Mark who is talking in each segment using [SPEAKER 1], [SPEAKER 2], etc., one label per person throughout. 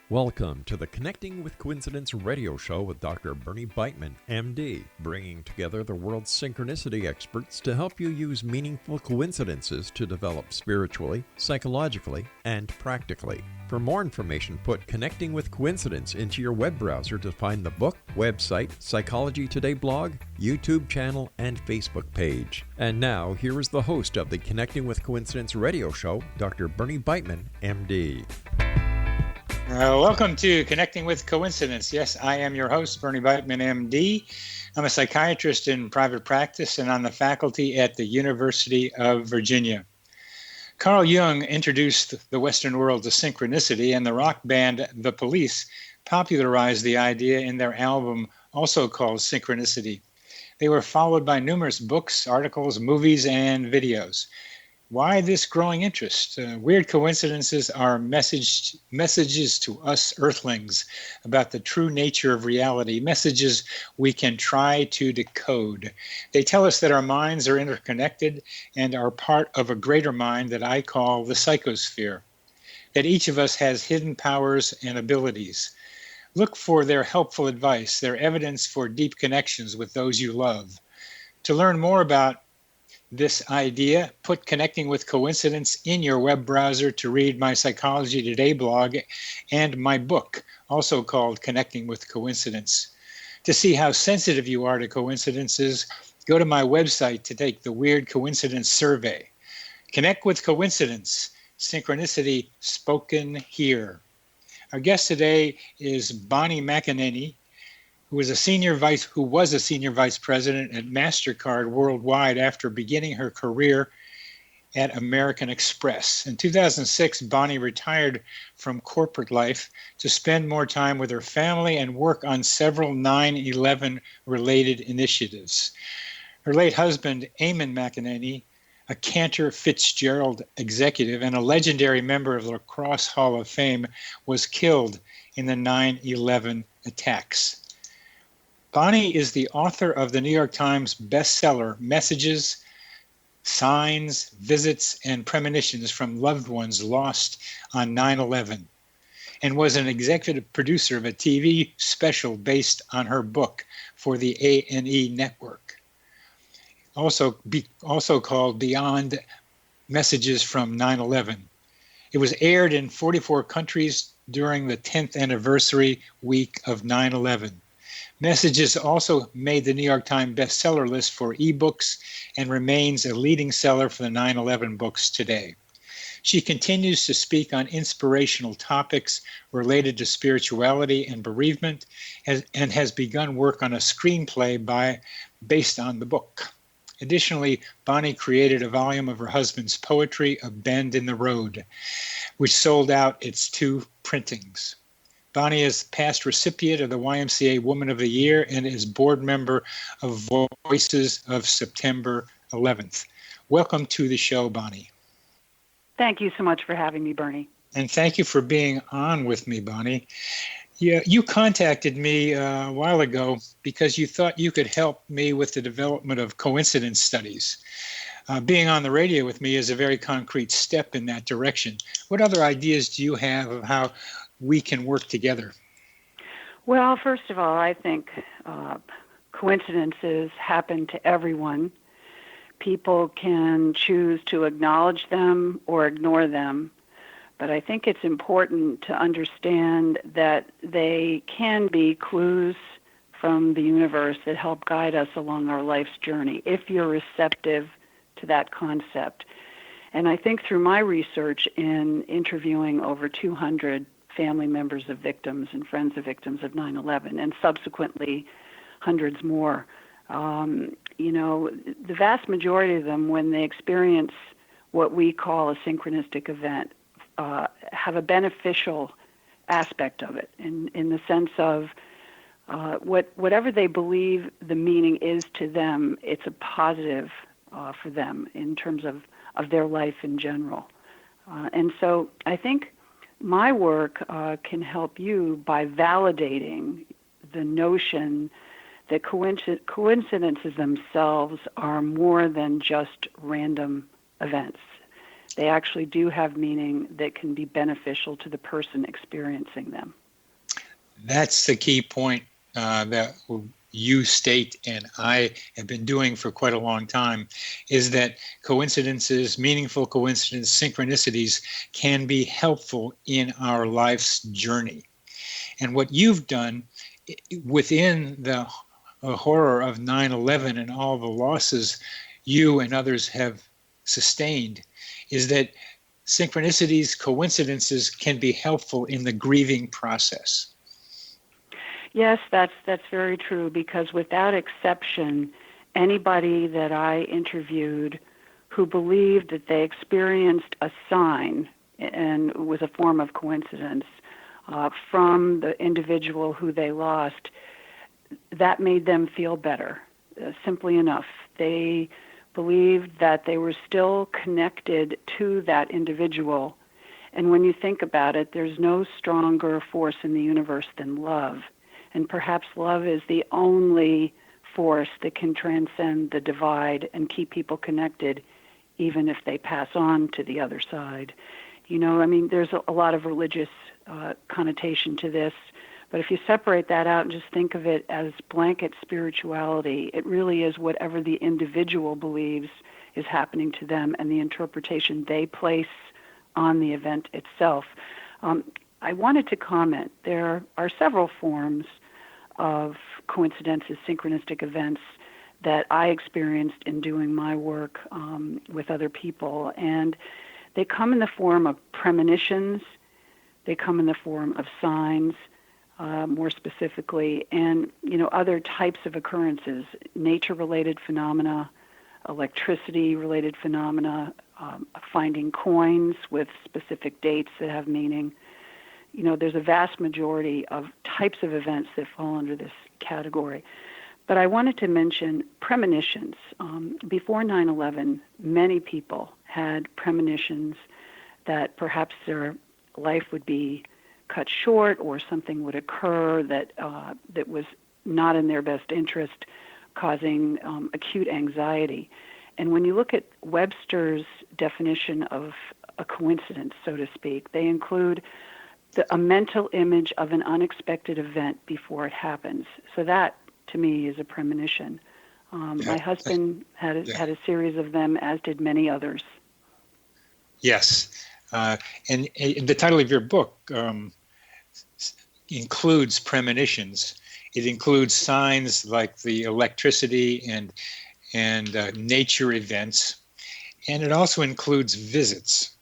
[SPEAKER 1] Welcome to the Connecting with Coincidence radio show with Dr. Bernie Beitman, MD, bringing together the world's synchronicity experts to help you use meaningful coincidences to develop spiritually, psychologically, and practically. For more information, put Connecting with Coincidence into your web browser to find the book, website, Psychology Today blog, YouTube channel, and Facebook page. And now, here is the host of the Connecting with Coincidence radio show, Dr. Bernie Beitman, MD.
[SPEAKER 2] Welcome to Connecting with Coincidence. Yes, I am your host, Bernie Beitman, MD. I'm a psychiatrist in private practice and on the faculty at the University of Virginia. Carl Jung introduced the Western world to synchronicity, and the rock band The Police popularized the idea in their album, also called Synchronicity. They were followed by numerous books, articles, movies, and videos. Why this growing interest? Weird coincidences are messages to us earthlings about the true nature of reality, messages we can try to decode. They tell us that our minds are interconnected and are part of a greater mind that I call the psychosphere, that each of us has hidden powers and abilities. Look for their helpful advice, their evidence for deep connections with those you love. To learn more about this idea, put Connecting with Coincidence in your web browser to read my Psychology Today blog and my book, also called Connecting with Coincidence. To see how sensitive you are to coincidences, go to my website to take the Weird Coincidence Survey. Connect with Coincidence, Synchronicity Spoken Here. Our guest today is Bonnie McEneaney, who was a senior vice president at MasterCard Worldwide after beginning her career at American Express. In 2006, Bonnie retired from corporate life to spend more time with her family and work on several 9/11 related initiatives. Her late husband, Eamon McEneaney, a Cantor Fitzgerald Executive and a legendary member of the Lacrosse Hall of Fame, was killed in the 9/11 attacks. Bonnie is the author of the New York Times Bestseller, Messages, Signs, Visits, and Premonitions from Loved Ones Lost on 9/11, and was an executive producer of a TV special based on her book for the A&E network, also called Beyond Messages from 9/11. It was aired in 44 countries during the 10th anniversary week of 9/11. Messages also made the New York Times bestseller list for ebooks and remains a leading seller for the 9/11 books today. She continues to speak on inspirational topics related to spirituality and bereavement and has begun work on a screenplay based on the book. Additionally, Bonnie created a volume of her husband's poetry, A Bend in the Road, which sold out its 2 printings. Bonnie is past recipient of the YMCA Woman of the Year and is board member of Voices of September 11th. Welcome to the show, Bonnie.
[SPEAKER 3] Thank you so much for having me, Bernie.
[SPEAKER 2] And thank you for being on with me, Bonnie. You contacted me a while ago because you thought you could help me with the development of coincidence studies. Being on the radio with me is a very concrete step in that direction. What other ideas do you have of how we can work together?
[SPEAKER 3] Well, first of all, I think coincidences happen to everyone. People can choose to acknowledge them or ignore them, but I think it's important to understand that they can be clues from the universe that help guide us along our life's journey if you're receptive to that concept. And I think through my research in interviewing over 200 family members of victims and friends of victims of 9/11, and subsequently hundreds more. The vast majority of them, when they experience what we call a synchronistic event, have a beneficial aspect of it in the sense of whatever they believe the meaning is to them, it's a positive for them in terms of their life in general. And so I think my work can help you by validating the notion that coincidences themselves are more than just random events. they actually do have meaning that can be beneficial to the person experiencing them.
[SPEAKER 2] That's the key point that you state and I have been doing for quite a long time, is that coincidences, meaningful coincidences, synchronicities can be helpful in our life's journey. And what you've done within the horror of 9/11 and all the losses you and others have sustained is that synchronicities, coincidences can be helpful in the grieving process.
[SPEAKER 3] Yes, that's very true, because without exception, anybody that I interviewed who believed that they experienced a sign and it was a form of coincidence from the individual who they lost, that made them feel better, simply enough. They believed that they were still connected to that individual. And when you think about it, there's no stronger force in the universe than love. And perhaps love is the only force that can transcend the divide and keep people connected, even if they pass on to the other side. You know, I mean, there's a lot of religious connotation to this, but if you separate that out and just think of it as blanket spirituality, it really is whatever the individual believes is happening to them and the interpretation they place on the event itself. I wanted to comment, there are several forms of coincidences, synchronistic events that I experienced in doing my work with other people. And they come in the form of premonitions, they come in the form of signs, more specifically, and other types of occurrences, nature-related phenomena, electricity-related phenomena, finding coins with specific dates that have meaning. There's a vast majority of types of events that fall under this category. But I wanted to mention premonitions. Before 9/11, many people had premonitions that perhaps their life would be cut short or something would occur that was not in their best interest, causing acute anxiety. And when you look at Webster's definition of a coincidence, so to speak, they include a mental image of an unexpected event before it happens. So that, to me, is a premonition. My husband had a series of them, as did many others.
[SPEAKER 2] Yes. And the title of your book includes premonitions. It includes signs like the electricity and nature events. And it also includes visits.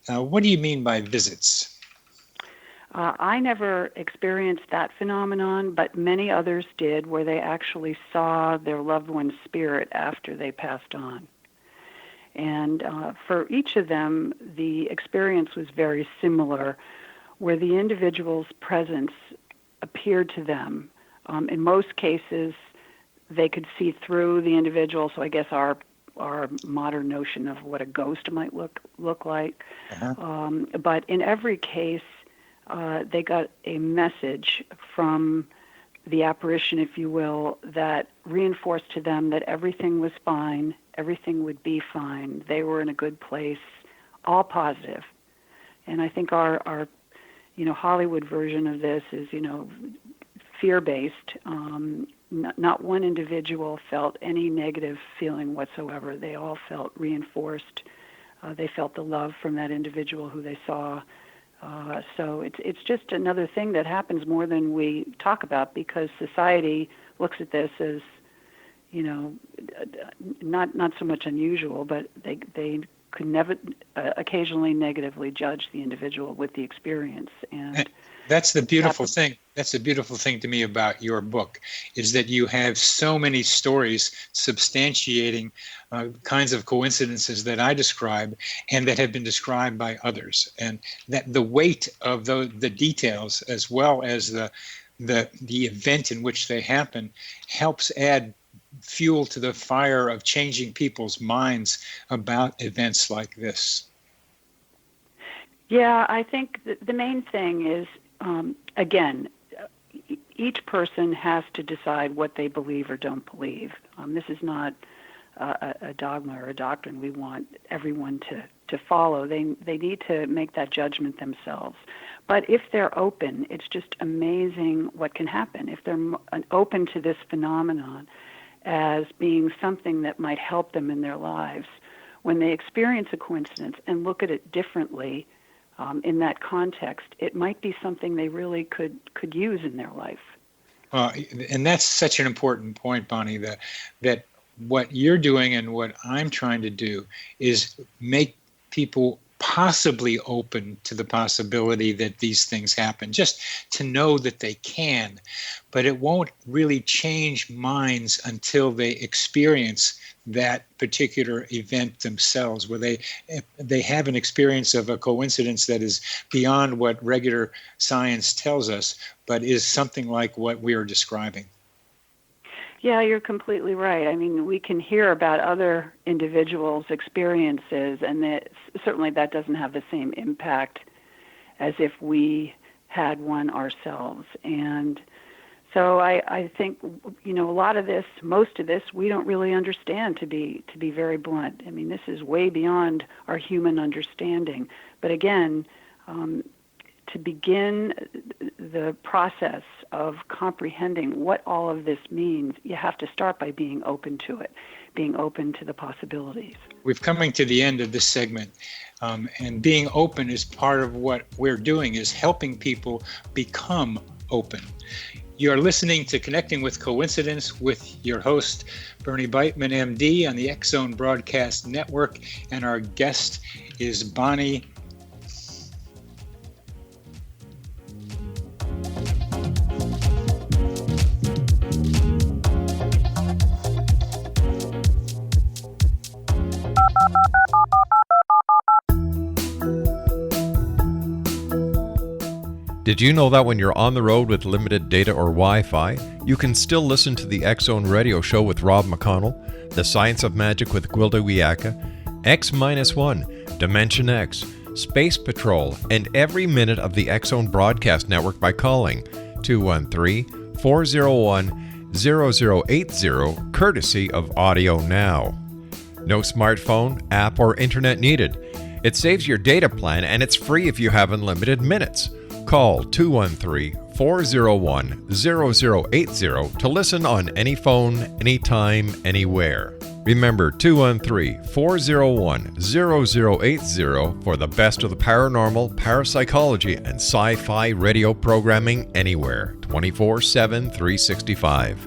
[SPEAKER 2] What do you mean by visits?
[SPEAKER 3] I never experienced that phenomenon, but many others did, where they actually saw their loved one's spirit after they passed on. And for each of them, the experience was very similar, where the individual's presence appeared to them. In most cases, they could see through the individual, so I guess our modern notion of what a ghost might look like. Uh-huh. But in every case, they got a message from the apparition, if you will, that reinforced to them that everything was fine, everything would be fine, they were in a good place, all positive. And I think our Hollywood version of this is, fear-based. Not one individual felt any negative feeling whatsoever. They all felt reinforced. They felt the love from that individual who they saw. So it's just another thing that happens more than we talk about, because society looks at this as, not so much unusual, but they could never occasionally negatively judge the individual with the experience. And
[SPEAKER 2] that's the beautiful thing. That's the beautiful thing to me about your book, is that you have so many stories substantiating kinds of coincidences that I describe and that have been described by others, and that the weight of the details, as well as the event in which they happen, helps add fuel to the fire of changing people's minds about events like this.
[SPEAKER 3] Yeah, I think the main thing is, again, each person has to decide what they believe or don't believe. This is not a dogma or a doctrine we want everyone to follow. They need to make that judgment themselves. But if they're open, it's just amazing what can happen. If they're open to this phenomenon as being something that might help them in their lives, when they experience a coincidence and look at it differently in that context, it might be something they really could use in their life.
[SPEAKER 2] And that's such an important point, Bonnie, that what you're doing and what I'm trying to do is make people possibly open to the possibility that these things happen, just to know that they can. But it won't really change minds until they experience that particular event themselves, where they have an experience of a coincidence that is beyond what regular science tells us, but is something like what we are describing.
[SPEAKER 3] Yeah, you're completely right. I mean, we can hear about other individuals' experiences, and certainly that doesn't have the same impact as if we had one ourselves. And so I think, a lot of this, most of this, we don't really understand, to be very blunt. I mean, this is way beyond our human understanding. But again, to begin the process of comprehending what all of this means, you have to start by being open to it, being open to the possibilities.
[SPEAKER 2] We're coming to the end of this segment, and being open is part of what we're doing, is helping people become open. You're listening to Connecting with Coincidence with your host, Bernie Beitman, MD, on the X-Zone Broadcast Network, and our guest is Bonnie.
[SPEAKER 1] Did you know that when you're on the road with limited data or Wi-Fi, you can still listen to the X-Zone Radio Show with Rob McConnell, The Science of Magic with Gwilda Wiyaka, X-1, Dimension X, Space Patrol, and every minute of the X-Zone Broadcast Network by calling 213-401-0080, courtesy of Audio Now. No smartphone, app, or internet needed. It saves your data plan, and it's free if you have unlimited minutes. Call 213-401-0080 to listen on any phone, anytime, anywhere. Remember 213-401-0080 for the best of the paranormal, parapsychology, and sci-fi radio programming anywhere, 24/7, 365.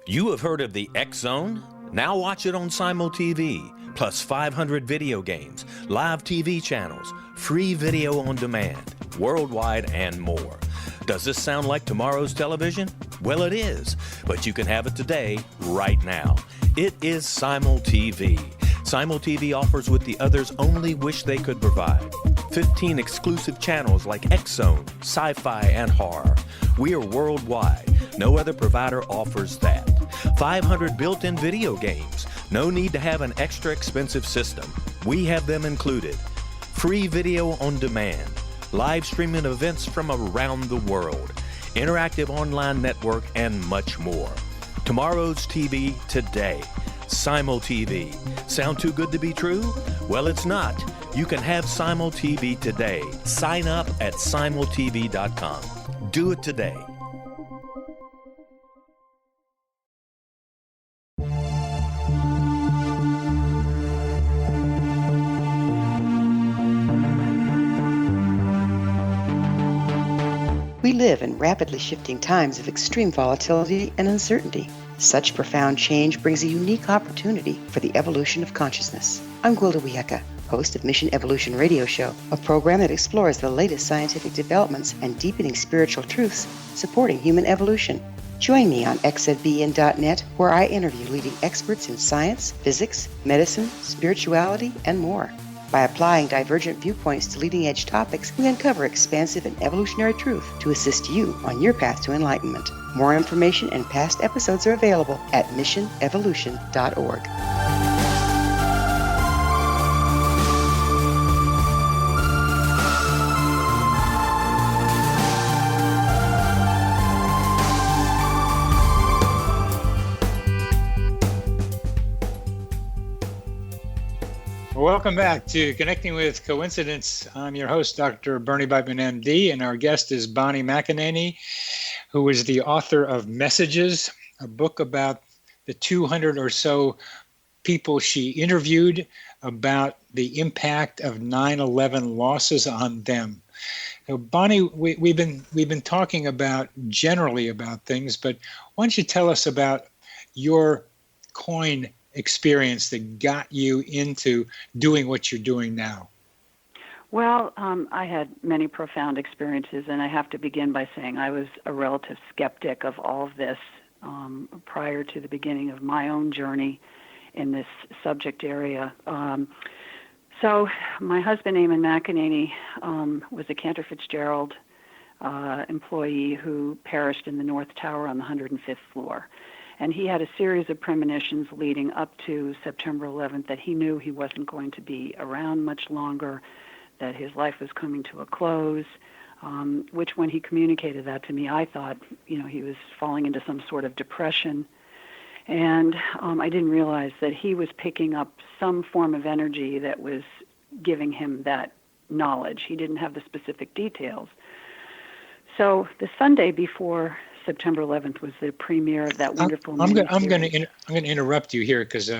[SPEAKER 4] You have heard of the X-Zone? Now watch it on Simul TV. Plus 500 video games, live TV channels, free video on demand, worldwide, and more. Does this sound like tomorrow's television? Well, it is, but you can have it today, right now. It is Simul TV. Simul TV offers what the others only wish they could provide. 15 exclusive channels like X-Zone, sci-fi, and horror. We are worldwide. No other provider offers that. 500 built-in video games. No need to have an extra expensive system. We have them included. Free video on demand. Live streaming events from around the world. Interactive online network, and much more. Tomorrow's TV today. Simul TV. Sound too good to be true? Well, it's not. You can have Simul TV today. Sign up at simultv.com. Do it today.
[SPEAKER 5] We live in rapidly shifting times of extreme volatility and uncertainty. Such profound change brings a unique opportunity for the evolution of consciousness. I'm Gwilda Wiyaka, host of Mission Evolution Radio Show, a program that explores the latest scientific developments and deepening spiritual truths supporting human evolution. Join me on xzbn.net, where I interview leading experts in science, physics, medicine, spirituality, and more. By applying divergent viewpoints to leading-edge topics, we uncover expansive and evolutionary truth to assist you on your path to enlightenment. More information and past episodes are available at missionevolution.org.
[SPEAKER 2] Well, welcome back to Connecting with Coincidence. I'm your host, Dr. Bernie Beitman, MD, and our guest is Bonnie McEneaney, who is the author of Messages, a book about the 200 or so people she interviewed about the impact of 9/11 losses on them. So Bonnie, we've been talking about generally about things, but why don't you tell us about your coin experience that got you into doing what you're doing now?
[SPEAKER 3] Well, I had many profound experiences, and I have to begin by saying I was a relative skeptic of all of this prior to the beginning of my own journey in this subject area. So my husband, Eamon McEneaney, was a Cantor Fitzgerald employee who perished in the North Tower on the 105th floor. And he had a series of premonitions leading up to September 11th that he knew he wasn't going to be around much longer, that his life was coming to a close, which when he communicated that to me, I thought, he was falling into some sort of depression. And I didn't realize that he was picking up some form of energy that was giving him that knowledge. He didn't have the specific details. So the Sunday before September 11th was the premiere of that wonderful
[SPEAKER 2] I'm going to interrupt you here because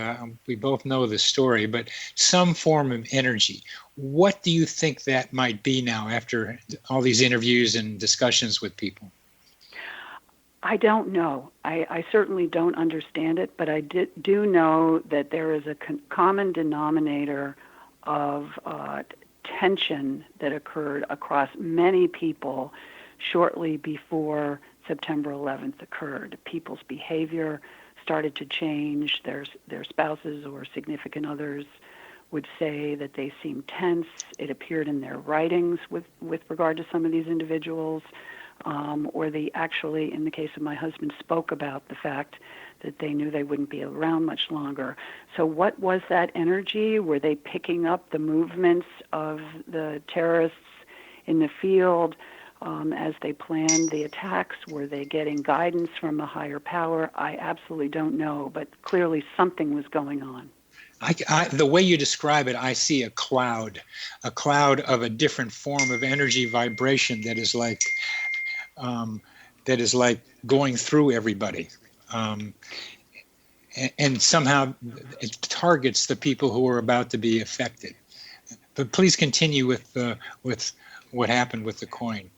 [SPEAKER 2] we both know the story, but some form of energy. What do you think that might be now after all these interviews and discussions with people?
[SPEAKER 3] I don't know. I certainly don't understand it, but I do know that there is a common denominator of tension that occurred across many people shortly before September 11th occurred. People's behavior started to change. Their spouses or significant others would say that they seemed tense. It appeared in their writings with regard to some of these individuals. Or they actually, in the case of my husband, spoke about the fact that they knew they wouldn't be around much longer. So what was that energy? Were they picking up the movements of the terrorists in the field as they planned the attacks? Were they getting guidance from a higher power? I absolutely don't know, but clearly something was going on.
[SPEAKER 2] The way you describe it, I see a cloud of a different form of energy vibration that is like going through everybody, and somehow it targets the people who are about to be affected. But please continue with what happened with the coin.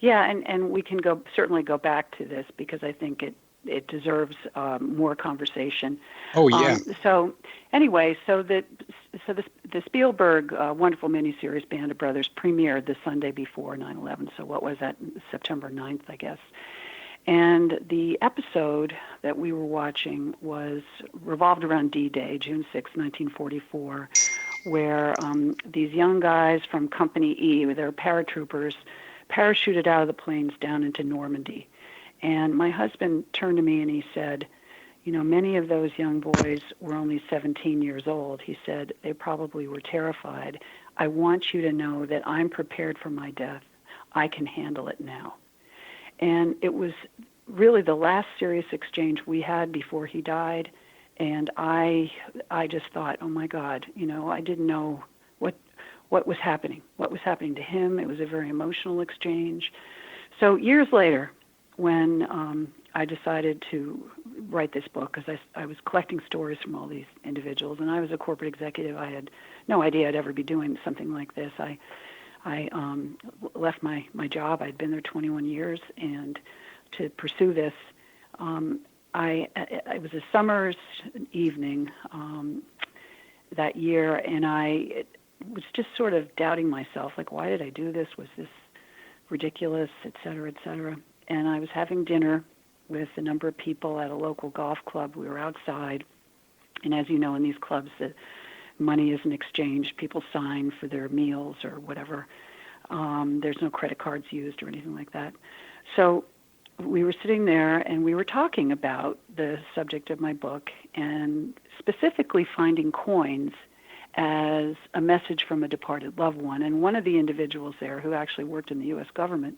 [SPEAKER 3] Yeah, and we can certainly go back to this because I think it deserves more conversation.
[SPEAKER 2] Oh yeah.
[SPEAKER 3] So anyway, the Spielberg wonderful miniseries Band of Brothers premiered the Sunday before 9/11. So what was that? September 9th, I guess. And the episode that we were watching revolved around D-Day, June 6, 1944, where these young guys from Company E, they're paratroopers, parachuted out of the planes down into Normandy. And my husband turned to me and he said, many of those young boys were only 17 years old. He said, they probably were terrified. I want you to know that I'm prepared for my death. I can handle it now. And it was really the last serious exchange we had before he died. And I just thought, oh my God, I didn't know what was happening. What was happening to him? It was a very emotional exchange. So years later, when I decided to write this book, because I was collecting stories from all these individuals, and I was a corporate executive. I had no idea I'd ever be doing something like this. I left my job. I'd been there 21 years, and to pursue this, it was a summer's evening that year, and I was just sort of doubting myself, like, why did I do this? Was this ridiculous, et cetera, et cetera? And I was having dinner with a number of people at a local golf club. We were outside, and as you know, in these clubs, the money isn't exchanged. People sign for their meals or whatever. There's no credit cards used or anything like that. So we were sitting there, and we were talking about the subject of my book, and specifically finding coins as a message from a departed loved one. And one of the individuals there, who actually worked in the U.S. government,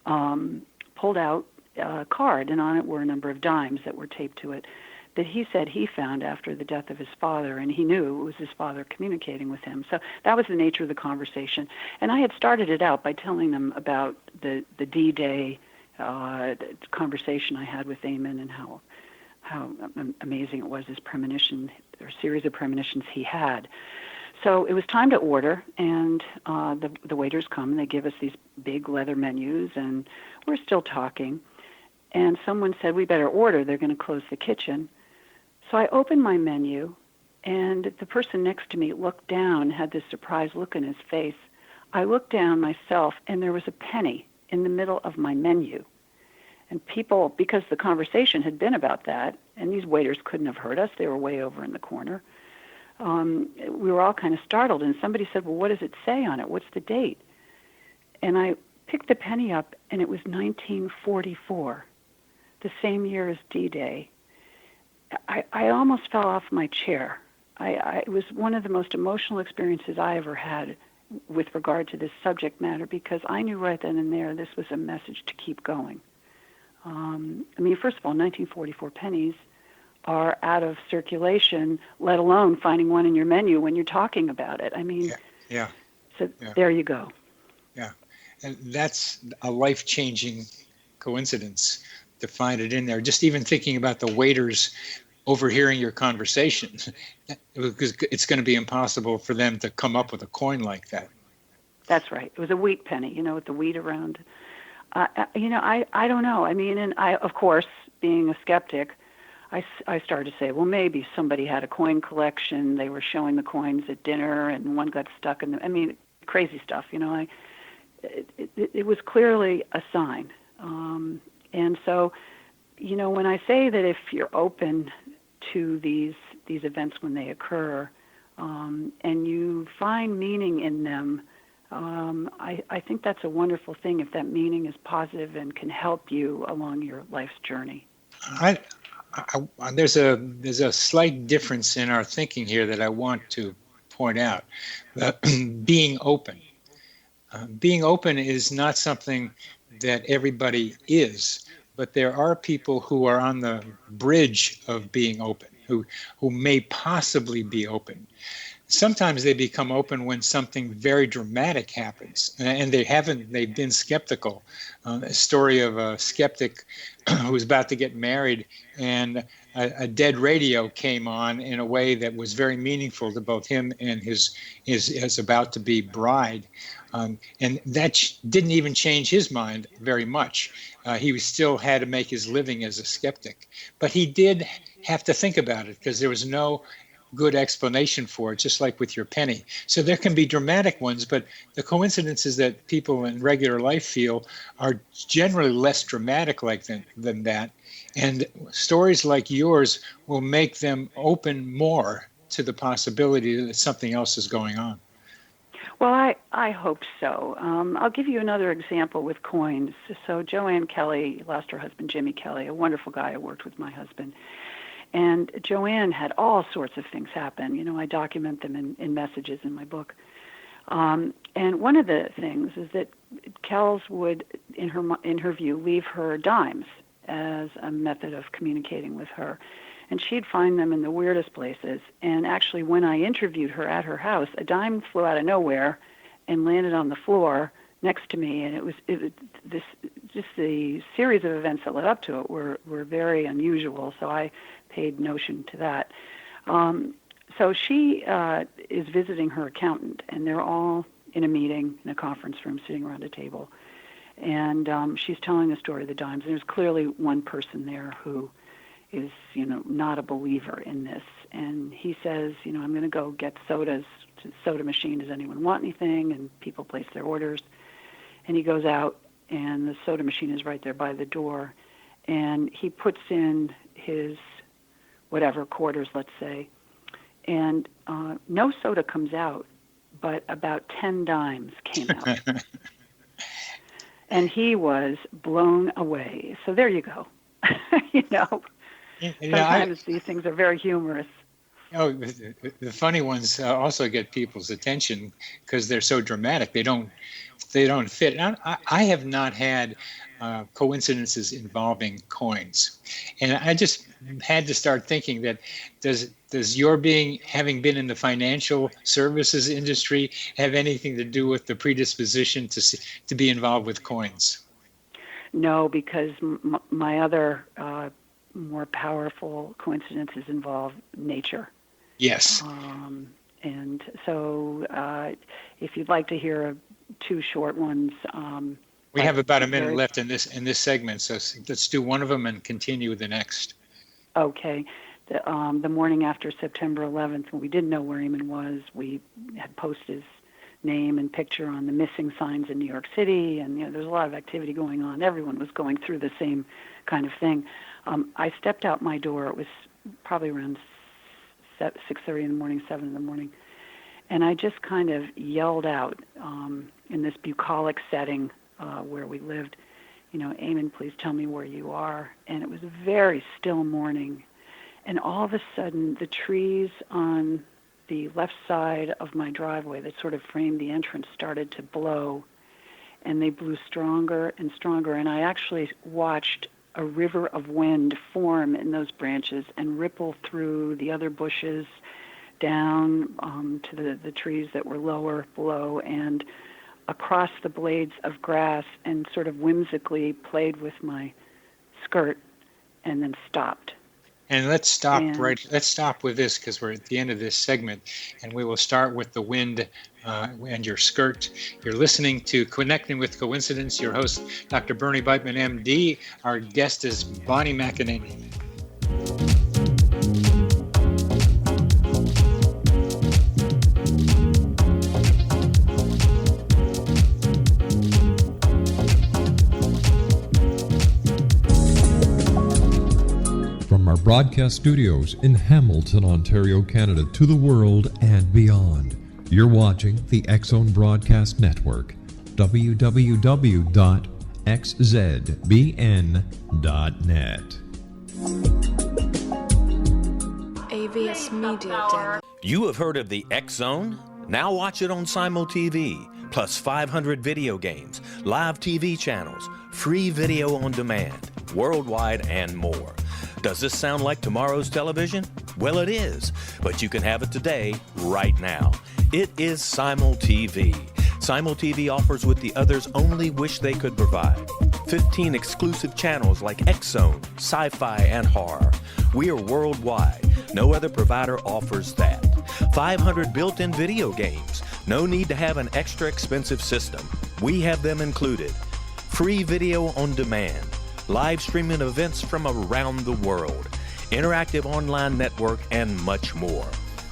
[SPEAKER 3] pulled out a card, and on it were a number of dimes that were taped to it, that he said he found after the death of his father, and he knew it was his father communicating with him. So that was the nature of the conversation. And I had started it out by telling them about the D-Day conversation I had with Eamon and how amazing it was, his premonition, or series of premonitions he had. So it was time to order, and the waiters come, and they give us these big leather menus, and we're still talking. And someone said, we better order. They're going to close the kitchen. So I opened my menu, and the person next to me looked down, had this surprised look in his face. I looked down myself, and there was a penny in the middle of my menu. And people, because the conversation had been about that, and these waiters couldn't have heard us, they were way over in the corner, we were all kind of startled. And somebody said, well, what does it say on it? What's the date? And I picked the penny up, and it was 1944, the same year as D-Day. I almost fell off my chair. It was one of the most emotional experiences I ever had with regard to this subject matter, because I knew right then and there this was a message to keep going. First of all, 1944 pennies are out of circulation, let alone finding one in your menu when you're talking about it. There you go.
[SPEAKER 2] Yeah, and that's a life-changing coincidence to find it in there. Just even thinking about the waiters overhearing your conversation, because it's going to be impossible for them to come up with a coin like that.
[SPEAKER 3] That's right. It was a wheat penny, with the wheat around. I don't know. And I, of course, being a skeptic, I started to say, well, maybe somebody had a coin collection. They were showing the coins at dinner, and one got stuck in the. Crazy stuff. It was clearly a sign. And so, when I say that if you're open to these events when they occur, and you find meaning in them, I think that's a wonderful thing if that meaning is positive and can help you along your life's journey.
[SPEAKER 2] There's a slight difference in our thinking here that I want to point out. Being open. Being open is not something that everybody is, but there are people who are on the bridge of being open, who may possibly be open. Sometimes they become open when something very dramatic happens, and they've been skeptical. A story of a skeptic who was about to get married, and a dead radio came on in a way that was very meaningful to both him and his about to be bride. And that didn't even change his mind very much. He still had to make his living as a skeptic. But he did have to think about it, because there was no good explanation for it, just like with your penny. So there can be dramatic ones, but the coincidences that people in regular life feel are generally less dramatic than that. And stories like yours will make them open more to the possibility that something else is going on.
[SPEAKER 3] Well, I hope so. I'll give you another example with coins. So Joanne Kelly lost her husband, Jimmy Kelly, a wonderful guy who worked with my husband. And Joanne had all sorts of things happen. I document them in messages in my book. And one of the things is that Kells would, in her view, leave her dimes as a method of communicating with her. And she'd find them in the weirdest places. And actually, when I interviewed her at her house, a dime flew out of nowhere and landed on the floor next to me. And it was the series of events that led up to it were very unusual. So I paid notion to that. So she is visiting her accountant, and they're all in a meeting in a conference room sitting around a table. And she's telling the story of the dimes. And there's clearly one person there who is, not a believer in this. And he says, I'm going to go get sodas to the soda machine. Does anyone want anything? And people place their orders. And he goes out, and the soda machine is right there by the door. And he puts in his quarters, let's say. And no soda comes out, but about 10 dimes came out. And he was blown away. So there you go. Sometimes these things are very humorous.
[SPEAKER 2] The funny ones also get people's attention because they're so dramatic. They don't fit. I have not had coincidences involving coins, and I just had to start thinking that does your having been in the financial services industry have anything to do with the predisposition to be involved with coins?
[SPEAKER 3] No, because my other more powerful coincidences involve nature.
[SPEAKER 2] Yes.
[SPEAKER 3] And so if you'd like to hear two short ones.
[SPEAKER 2] We have about a minute left in this segment, so let's do one of them and continue with the next.
[SPEAKER 3] Okay. The morning after September 11th, when we didn't know where Eamon was, we had posted his name and picture on the missing signs in New York City, and there's a lot of activity going on. Everyone was going through the same kind of thing. I stepped out my door. It was probably around 6:30 in the morning, 7 in the morning, and I just kind of yelled out in this bucolic setting where we lived, Eamon, please tell me where you are. And it was a very still morning, and all of a sudden the trees on the left side of my driveway that sort of framed the entrance started to blow, and they blew stronger and stronger, and I actually watched a river of wind form in those branches and ripple through the other bushes down to the trees that were lower below and across the blades of grass, and sort of whimsically played with my skirt and then stopped.
[SPEAKER 2] And let's stop with this, because we're at the end of this segment, and we will start with the wind and your skirt. You're listening to Connecting with Coincidence. Your host, Dr. Bernie Beitman, MD. Our guest is Bonnie McEneaney.
[SPEAKER 1] From our broadcast studios in Hamilton, Ontario, Canada, to the world and beyond, you're watching the X-Zone Broadcast Network, www.xzbn.net.
[SPEAKER 6] AVS Media Den.
[SPEAKER 4] You have heard of the X-Zone? Now watch it on SimulTV, plus 500 video games, live TV channels, free video on demand, worldwide, and more. Does this sound like tomorrow's television? Well, it is, but you can have it today, right now. It is SimulTV. SimulTV offers what the others only wish they could provide. 15 exclusive channels like X-Zone, Sci-Fi, and Horror. We are worldwide. No other provider offers that. 500 built-in video games. No need to have an extra expensive system. We have them included. Free video on demand. Live streaming events from around the world, interactive online network, and much more.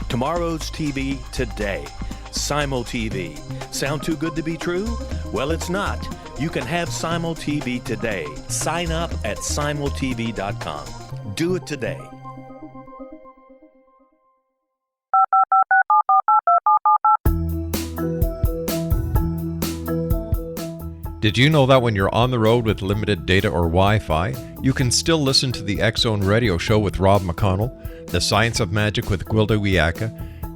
[SPEAKER 4] Tomorrow's TV today. SimulTV. Sound too good to be true? Well, it's not. You can have SimulTV today. Sign up at simultv.com. Do it today.
[SPEAKER 1] Did you know that when you're on the road with limited data or Wi-Fi, you can still listen to the X-Zone Radio Show with Rob McConnell, The Science of Magic with Gwilda Wiyaka,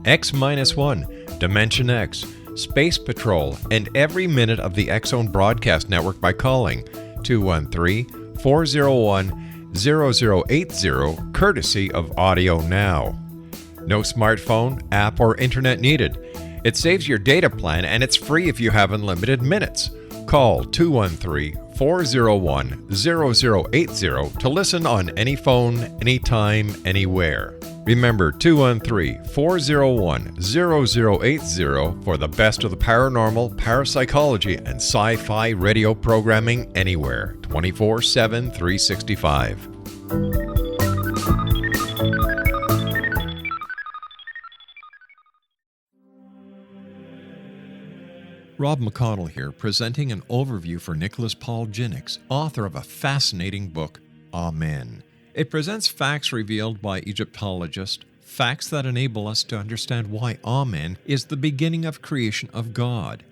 [SPEAKER 1] X-1, Dimension X, Space Patrol, and every minute of the X-Zone Broadcast Network by calling 213-401-0080, courtesy of Audio Now. No smartphone, app, or internet needed. It saves your data plan, and it's free if you have unlimited minutes. Call 213-401-0080 to listen on any phone, anytime, anywhere. Remember 213-401-0080 for the best of the paranormal, parapsychology, and sci-fi radio programming anywhere, 24/7, 365. Rob McConnell here, presenting an overview for Nicholas Paul Jennings, author of a fascinating book, Amen. It presents facts revealed by Egyptologists, facts that enable us to understand why Amen is the beginning of creation of God.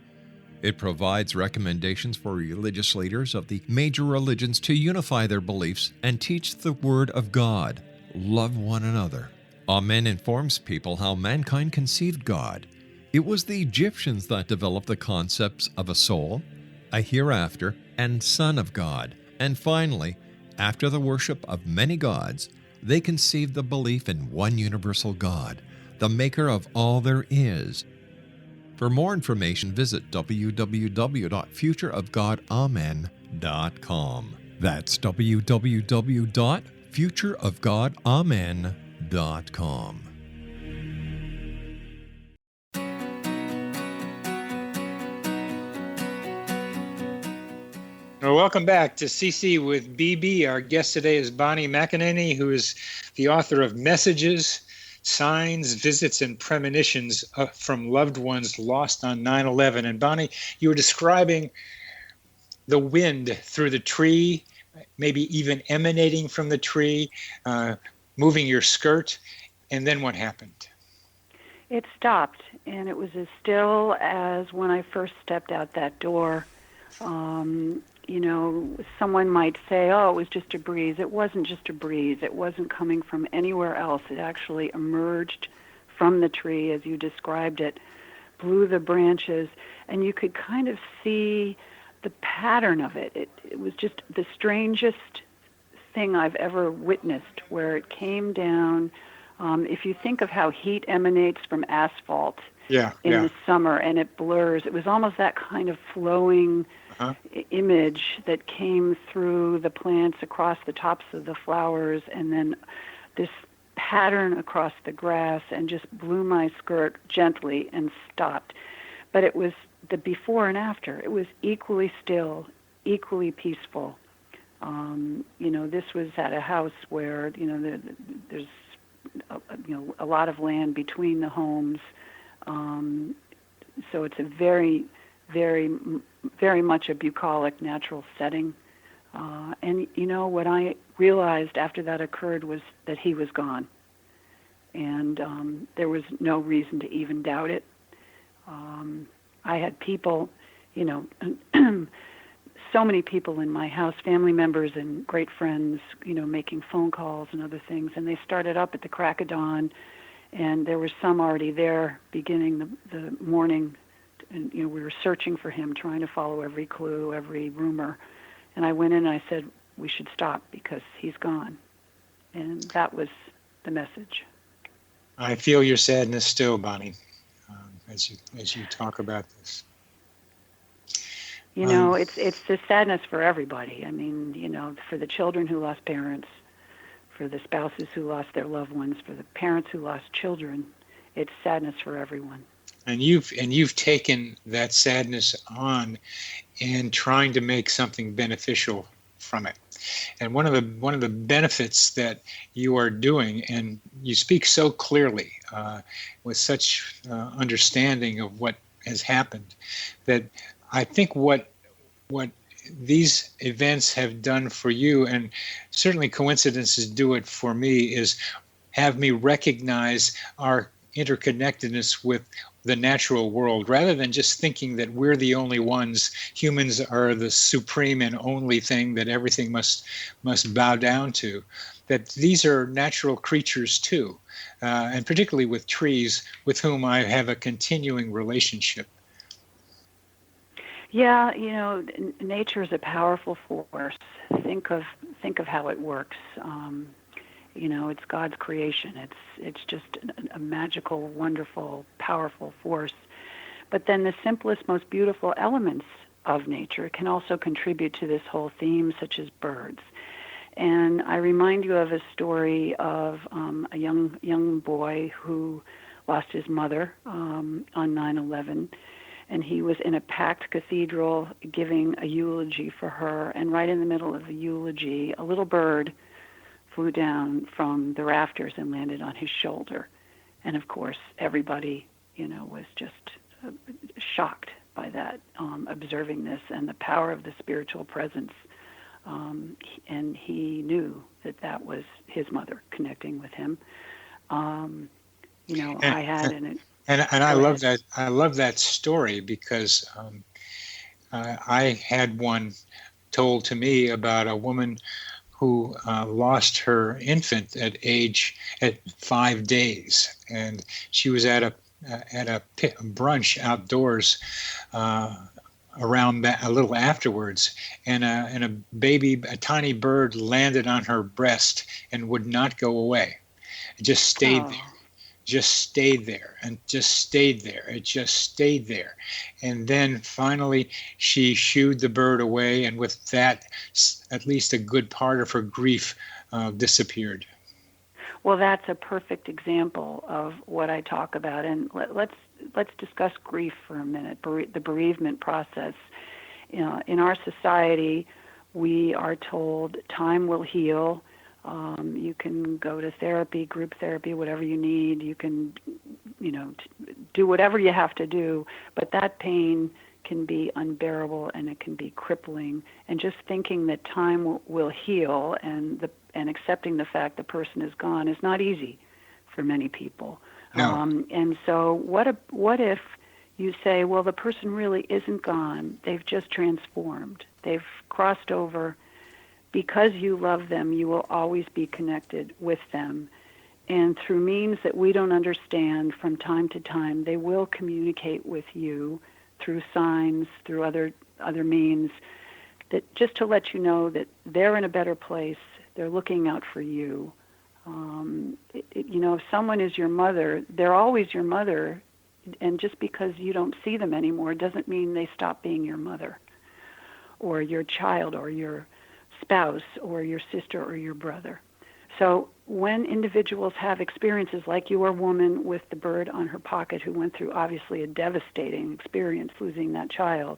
[SPEAKER 1] It provides recommendations for religious leaders of the major religions to unify their beliefs and teach the Word of God. Love one another. Amen informs people how mankind conceived God. It was the Egyptians that developed the concepts of a soul, a hereafter, and Son of God. And finally, after the worship of many gods, they conceived the belief in one universal God, the maker of all there is. For more information, visit www.futureofgodamen.com. That's www.futureofgodamen.com.
[SPEAKER 2] Well, welcome back to CC with BB. Our guest today is Bonnie McEneaney, who is the author of Messages, Signs, Visits, and Premonitions from Loved Ones Lost on 9/11. And Bonnie, you were describing the wind through the tree, maybe even emanating from the tree, moving your skirt. And then what happened?
[SPEAKER 3] It stopped, and it was as still as when I first stepped out that door. You know, someone might say, oh, it was just a breeze. It wasn't just a breeze. It wasn't coming from anywhere else. It actually emerged from the tree, as you described it, blew the branches, and you could kind of see the pattern of it. It was just the strangest thing I've ever witnessed, where it came down. If you think of how heat emanates from asphalt in the summer and it blurs, it was almost that kind of flowing image that came through the plants, across the tops of the flowers, and then this pattern across the grass, and just blew my skirt gently and stopped. But it was the before and after. It was equally still, equally peaceful. You know, this was at a house where, you know, there's a lot of land between the homes. So it's a very, very, very much a bucolic natural setting. And, you know, what I realized after that occurred was that he was gone. And there was no reason to even doubt it. I had people, you know, so many people in my house, family members and great friends, you know, making phone calls and other things. And they started up at the crack of dawn, and there were some already there beginning the morning. And, you know, we were searching for him, trying to follow every clue, every rumor. And I went in and I said, we should stop because he's gone. And that was the message.
[SPEAKER 2] I feel your sadness still, Bonnie, as you talk about this.
[SPEAKER 3] You know, it's the sadness for everybody. I mean, you know, for the children who lost parents, for the spouses who lost their loved ones, for the parents who lost children, it's sadness for everyone.
[SPEAKER 2] And you've taken that sadness on and trying to make something beneficial from it. And one of the benefits that you are doing, and you speak so clearly with such understanding of what has happened, that I think what these events have done for you, and certainly coincidences do it for me, is have me recognize our interconnectedness with the natural world, rather than just thinking that we're the only ones. Humans are the supreme and only thing that everything must bow down to. That these are natural creatures too, and particularly with trees, with whom I have a continuing relationship.
[SPEAKER 3] Yeah, you know, nature is a powerful force. Think of how it works. You know, it's God's creation. It's just a magical, wonderful, powerful force. But then the simplest, most beautiful elements of nature can also contribute to this whole theme, such as birds. And I remind you of a story of a young boy who lost his mother on 9/11. And he was in a packed cathedral giving a eulogy for her. And right in the middle of the eulogy, a little bird flew down from the rafters and landed on his shoulder. And of course, everybody, you know, was just shocked by that, observing this and the power of the spiritual presence. And he knew that was his mother connecting with him. You know, I had an...
[SPEAKER 2] And I love that. I love that story because I had one told to me about a woman who lost her infant at 5 days, and she was at a brunch outdoors around that a little afterwards, and a tiny bird landed on her breast and would not go away. It just stayed there. Just stayed there and just stayed there. It just stayed there. And then finally she shooed the bird away, and with that, at least a good part of her grief disappeared.
[SPEAKER 3] Well, that's a perfect example of what I talk about. And let's discuss grief for a minute, the bereavement process. In our society, we are told time will heal. You can go to therapy, group therapy, whatever you need. You can, do whatever you have to do, but that pain can be unbearable and it can be crippling. And just thinking that time will heal and accepting the fact the person is gone is not easy for many people.
[SPEAKER 2] No.
[SPEAKER 3] And so what if you say, well, the person really isn't gone. They've just transformed. They've crossed over. Because you love them, you will always be connected with them. And through means that we don't understand from time to time, they will communicate with you through signs, through other means, that just to let you know that they're in a better place. They're looking out for you. If someone is your mother, they're always your mother. And just because you don't see them anymore doesn't mean they stop being your mother or your child or your spouse or your sister or your brother. So when individuals have experiences like your woman with the bird on her pocket who went through obviously a devastating experience losing that child,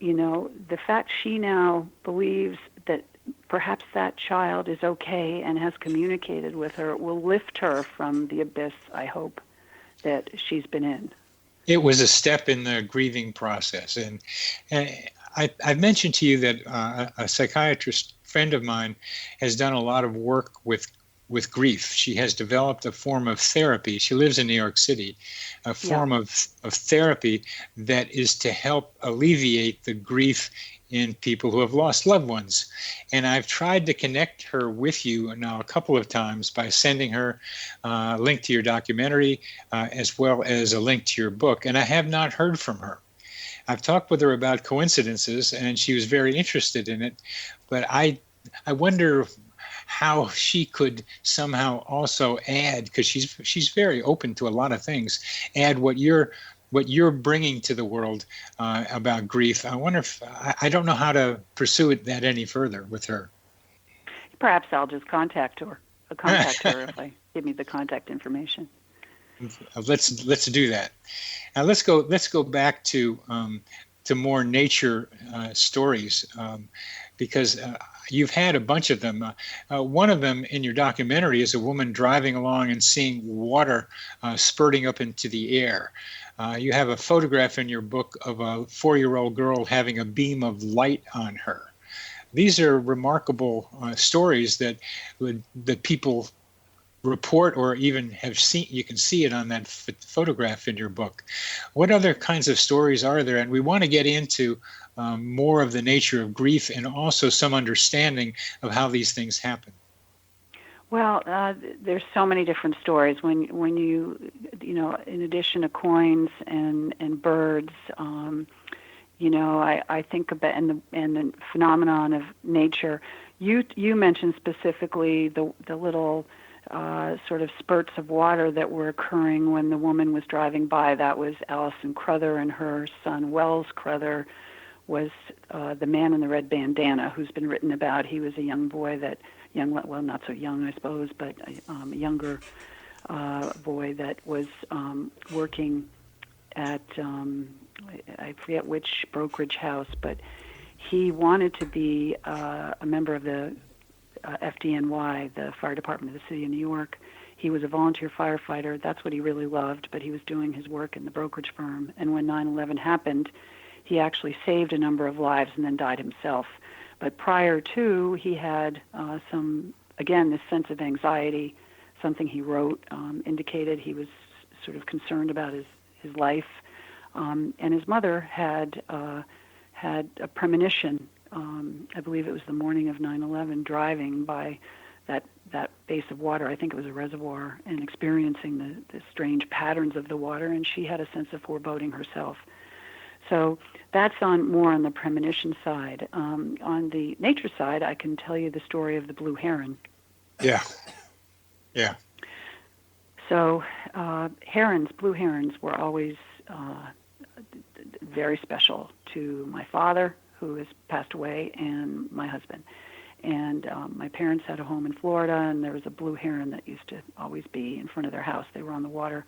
[SPEAKER 3] the fact she now believes that perhaps that child is okay and has communicated with her will lift her from the abyss, I hope, that she's been in.
[SPEAKER 2] It was a step in the grieving process. And I've mentioned to you that a psychiatrist friend of mine has done a lot of work with grief. She has developed a form of therapy. She lives in New York City, a form of therapy that is to help alleviate the grief in people who have lost loved ones. And I've tried to connect her with you now a couple of times by sending her a link to your documentary as well as a link to your book. And I have not heard from her. I've talked with her about coincidences, and she was very interested in it. But I wonder how she could somehow also add, because she's very open to a lot of things, add what you're bringing to the world about grief. I wonder if I don't know how to pursue that any further with her.
[SPEAKER 3] Perhaps I'll just contact her if I give me the contact information.
[SPEAKER 2] Let's do that. Now let's go back to more nature stories because you've had a bunch of them. One of them in your documentary is a woman driving along and seeing water spurting up into the air. You have a photograph in your book of a 4-year-old girl having a beam of light on her. These are remarkable stories that people report or even have seen. You can see it on that photograph in your book. What other kinds of stories are there? And we want to get into more of the nature of grief and also some understanding of how these things happen.
[SPEAKER 3] Well, there's so many different stories. When you in addition to coins and birds, I think about and the phenomenon of nature. You mentioned specifically the little sort of spurts of water that were occurring when the woman was driving by. That was Alison Crowther, and her son Wells Crowther was the man in the red bandana who's been written about. He was a young boy not so young, I suppose, but a younger boy that was working at, I forget which brokerage house, but he wanted to be a member of the FDNY, the Fire Department of the City of New York. He was a volunteer firefighter. That's what he really loved, but he was doing his work in the brokerage firm. And when 9/11 happened, he actually saved a number of lives and then died himself. But prior to, he had this sense of anxiety. Something he wrote indicated he was sort of concerned about his life. And his mother had a premonition. I believe it was the morning of 9/11, driving by that base of water. I think it was a reservoir, and experiencing the strange patterns of the water, and she had a sense of foreboding herself. So that's more on the premonition side. On the nature side, I can tell you the story of the blue heron.
[SPEAKER 2] Yeah.
[SPEAKER 3] So blue herons were always very special to my father, who has passed away, and my husband. And my parents had a home in Florida, and there was a blue heron that used to always be in front of their house. They were on the water.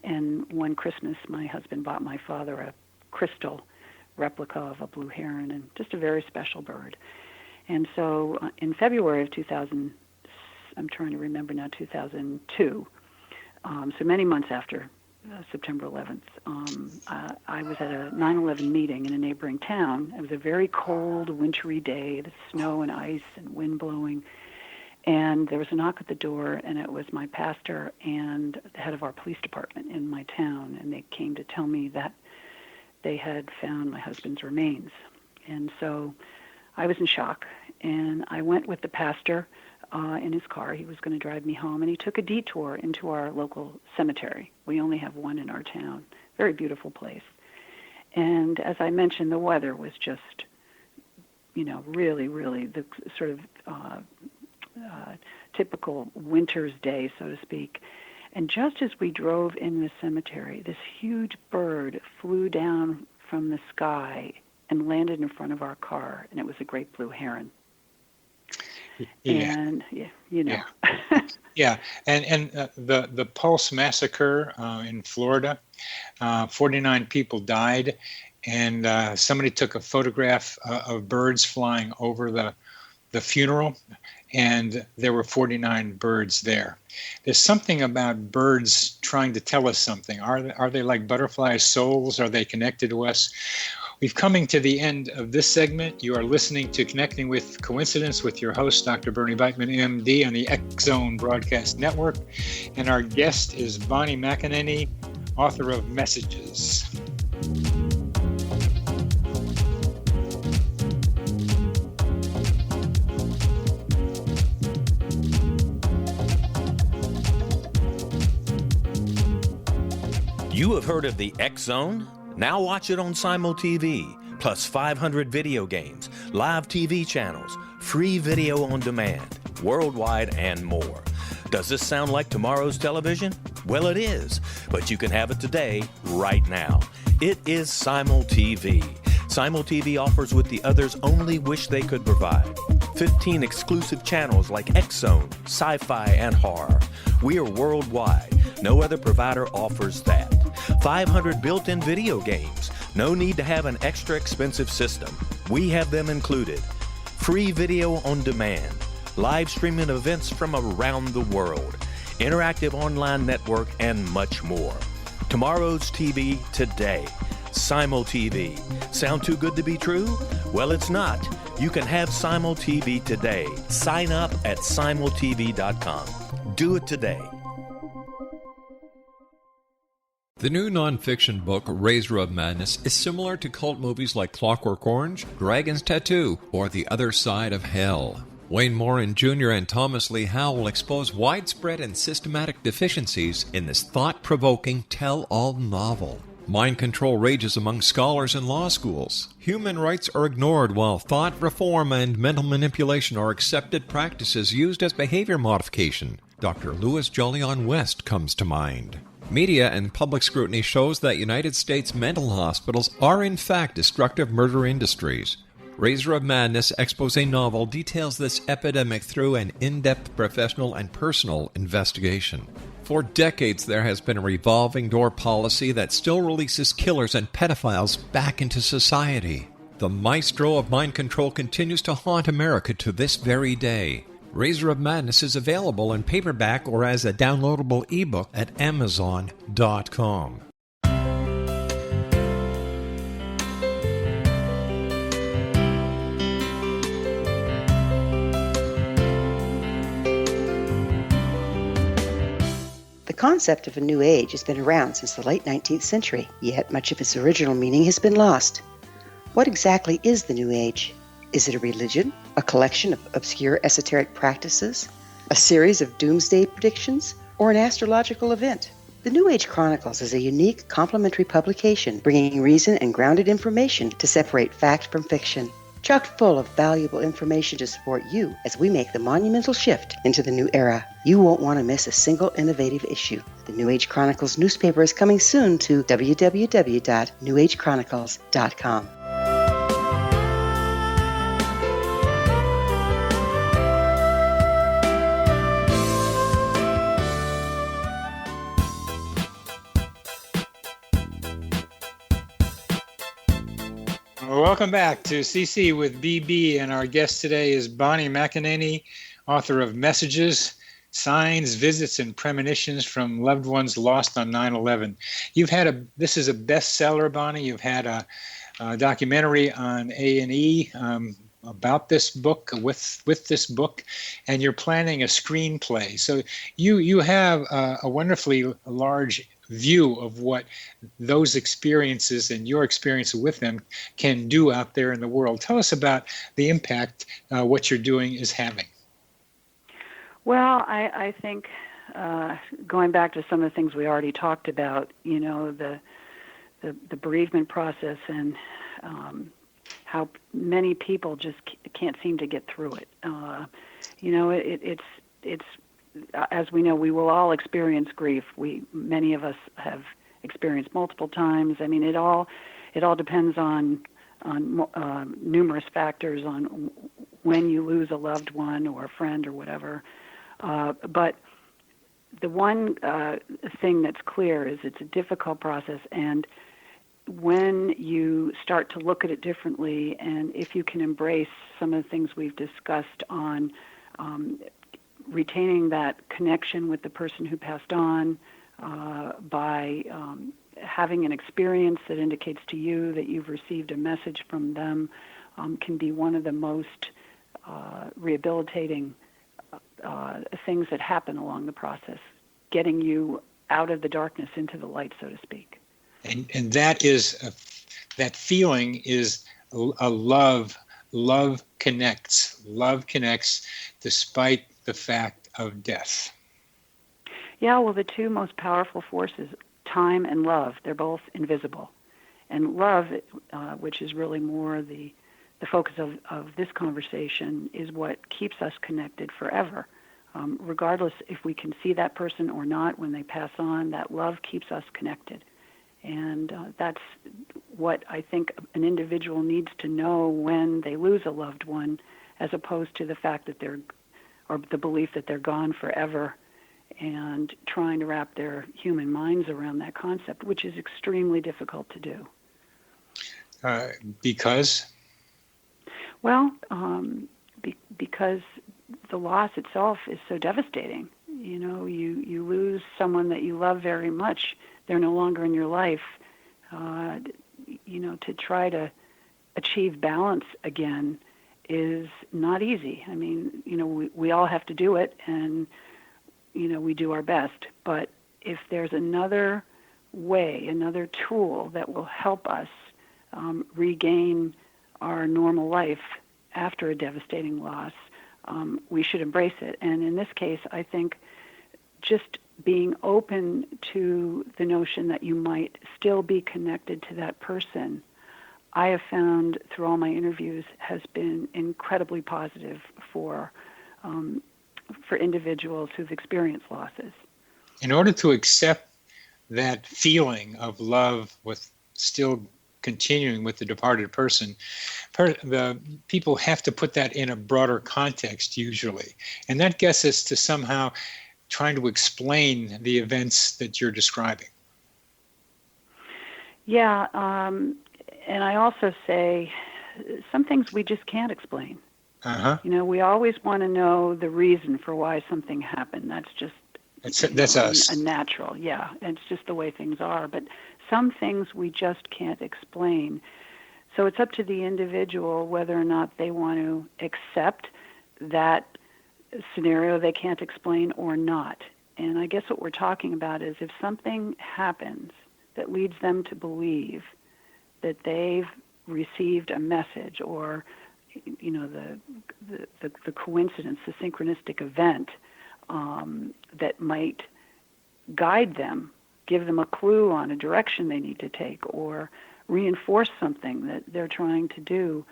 [SPEAKER 3] And one Christmas, my husband bought my father a crystal replica of a blue heron, and just a very special bird. And so in February of 2000, I'm trying to remember now, 2002, so many months after September 11th, I was at a 9/11 meeting in a neighboring town. It was a very cold, wintry day, the snow and ice and wind blowing. And there was a knock at the door, and it was my pastor and the head of our police department in my town. And they came to tell me that they had found my husband's remains. And so I was in shock, and I went with the pastor in his car. He was going to drive me home, and he took a detour into our local cemetery. We only have one in our town. Very beautiful place. And as I mentioned, the weather was just, really, really the sort of typical winter's day, so to speak. And just as we drove in the cemetery, this huge bird flew down from the sky and landed in front of our car, and it was a great blue heron.
[SPEAKER 2] Yeah.
[SPEAKER 3] And
[SPEAKER 2] Yeah. Yeah, and the Pulse massacre in Florida, 49 people died, and somebody took a photograph of birds flying over the funeral, and there were 49 birds there. There's something about birds trying to tell us something. Are they like butterflies' souls? Are they connected to us? We've coming to the end of this segment. You are listening to Connecting with Coincidence with your host, Dr. Bernie Beitman, MD, on the X-Zone Broadcast Network. And our guest is Bonnie McEneaney, author of Messages.
[SPEAKER 4] You have heard of the X-Zone? Now watch it on Simul TV, plus 500 video games, live TV channels, free video on demand, worldwide, and more. Does this sound like tomorrow's television? Well, it is, but you can have it today, right now. It is Simul TV. Simul TV offers what the others only wish they could provide. 15 exclusive channels like X-Zone, Sci-Fi, and Horror. We are worldwide. No other provider offers that. 500 built-in video games. No need to have an extra expensive system. We have them included. Free video on demand. Live streaming events from around the world. Interactive online network, and much more. Tomorrow's TV today. Simul TV. Sound too good to be true? Well, it's not. You can have Simul TV today. Sign up at simultv.com. Do it today.
[SPEAKER 1] The new nonfiction book, Razor of Madness, is similar to cult movies like Clockwork Orange, Dragon's Tattoo, or The Other Side of Hell. Wayne Morin Jr. and Thomas Lee Howell expose widespread and systematic deficiencies in this thought-provoking tell-all novel. Mind control rages among scholars in law schools. Human rights are ignored while thought reform and mental manipulation are accepted practices used as behavior modification. Dr. Louis Jolyon West comes to mind. Media and public scrutiny shows that United States mental hospitals are in fact destructive murder industries. Razor of Madness expose novel details this epidemic through an in-depth professional and personal investigation. For decades, there has been a revolving door policy that still releases killers and pedophiles back into society. The maestro of mind control continues to haunt America to this very day. Razor of Madness is available in paperback or as a downloadable ebook at Amazon.com.
[SPEAKER 5] The concept of a new age has been around since the late 19th century, yet much of its original meaning has been lost. What exactly is the new age? Is it a religion, a collection of obscure esoteric practices, a series of doomsday predictions, or an astrological event? The New Age Chronicles is a unique, complementary publication bringing reason and grounded information to separate fact from fiction. Chock full of valuable information to support you as we make the monumental shift into the new era. You won't want to miss a single innovative issue. The New Age Chronicles newspaper is coming soon to www.newagechronicles.com.
[SPEAKER 2] Welcome back to CC with BB, and our guest today is Bonnie McEneaney, author of Messages, Signs, Visits, and Premonitions from Loved Ones Lost on 9/11. This is a bestseller, Bonnie. You've had a documentary on A&E about this book, with this book, and you're planning a screenplay. So you have a wonderfully large view of what those experiences and your experience with them can do out there in the world. Tell us about the impact what you're doing is having.
[SPEAKER 3] Well, I think going back to some of the things we already talked about, the bereavement process and how many people just can't seem to get through it. It's as we know, we will all experience grief. Many of us have experienced multiple times. I mean, it all depends on numerous factors, on when you lose a loved one or a friend or whatever. But the one thing that's clear is it's a difficult process, and when you start to look at it differently, and if you can embrace some of the things we've discussed on retaining that connection with the person who passed on by having an experience that indicates to you that you've received a message from them, can be one of the most rehabilitating things that happen along the process, getting you out of the darkness into the light, so to speak.
[SPEAKER 2] And that is that feeling is a love. Love connects. Love connects despite the fact of death.
[SPEAKER 3] Yeah, well, the two most powerful forces, time and love, they're both invisible. And love, which is really more the focus of this conversation, is what keeps us connected forever. Regardless if we can see that person or not when they pass on, that love keeps us connected. And that's what I think an individual needs to know when they lose a loved one, as opposed to the fact that or the belief that they're gone forever, and trying to wrap their human minds around that concept, which is extremely difficult to do.
[SPEAKER 2] Because?
[SPEAKER 3] Well, because the loss itself is so devastating. You lose someone that you love very much. They're no longer in your life. To try to achieve balance again is not easy. I mean, we all have to do it, and, we do our best. But if there's another way, another tool that will help us regain our normal life after a devastating loss, we should embrace it. And in this case, I think just being open to the notion that you might still be connected to that person, I have found through all my interviews, has been incredibly positive for individuals who've experienced losses.
[SPEAKER 2] In order to accept that feeling of love with still continuing with the departed person, the people have to put that in a broader context usually. And that gets us to somehow trying to explain the events that you're describing.
[SPEAKER 3] Yeah, and I also say some things we just can't explain.
[SPEAKER 2] Uh-huh.
[SPEAKER 3] We always want to know the reason for why something happened. That's just
[SPEAKER 2] that's us.
[SPEAKER 3] A natural, yeah. It's just the way things are. But some things we just can't explain. So it's up to the individual whether or not they want to accept that scenario they can't explain or not. And I guess what we're talking about is if something happens that leads them to believe that they've received a message, or the coincidence, the synchronistic event that might guide them give them a clue on a direction they need to take or reinforce something that they're trying to do,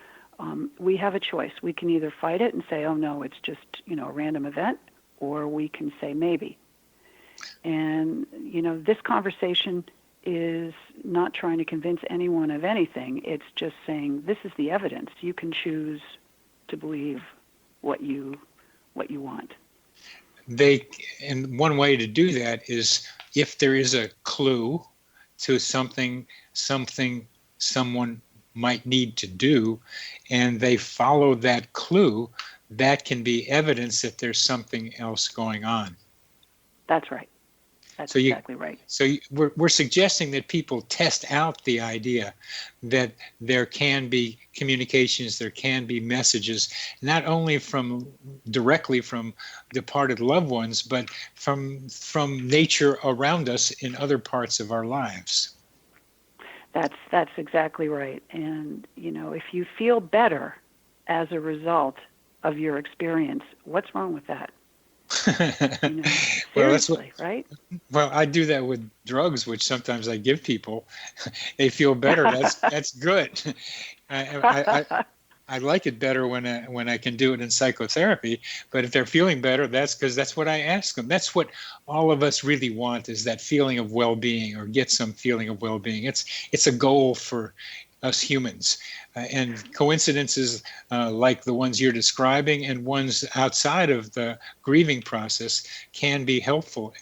[SPEAKER 3] we have a choice. We can either fight it and say, oh no, it's just, a random event, or we can say maybe. And, this conversation is not trying to convince anyone of anything. It's just saying, this is the evidence. You can choose to believe what you want.
[SPEAKER 2] And one way to do that is if there is a clue to something someone might need to do, and they follow that clue, that can be evidence that there's something else going on.
[SPEAKER 3] That's right. That's exactly right.
[SPEAKER 2] So we're suggesting that people test out the idea that there can be communications, there can be messages, not only directly from departed loved ones, but from nature around us in other parts of our lives.
[SPEAKER 3] That's exactly right. And, if you feel better as a result of your experience, what's wrong with that? Seriously, right?
[SPEAKER 2] Well, I do that with drugs, which sometimes I give people. They feel better. That's good. I like it better when I can do it in psychotherapy. But if they're feeling better, that's because that's what I ask them. That's what all of us really want, is that feeling of well-being, or get some feeling of well-being. It's a goal for us humans. And coincidences like the ones you're describing and ones outside of the grieving process can be helpful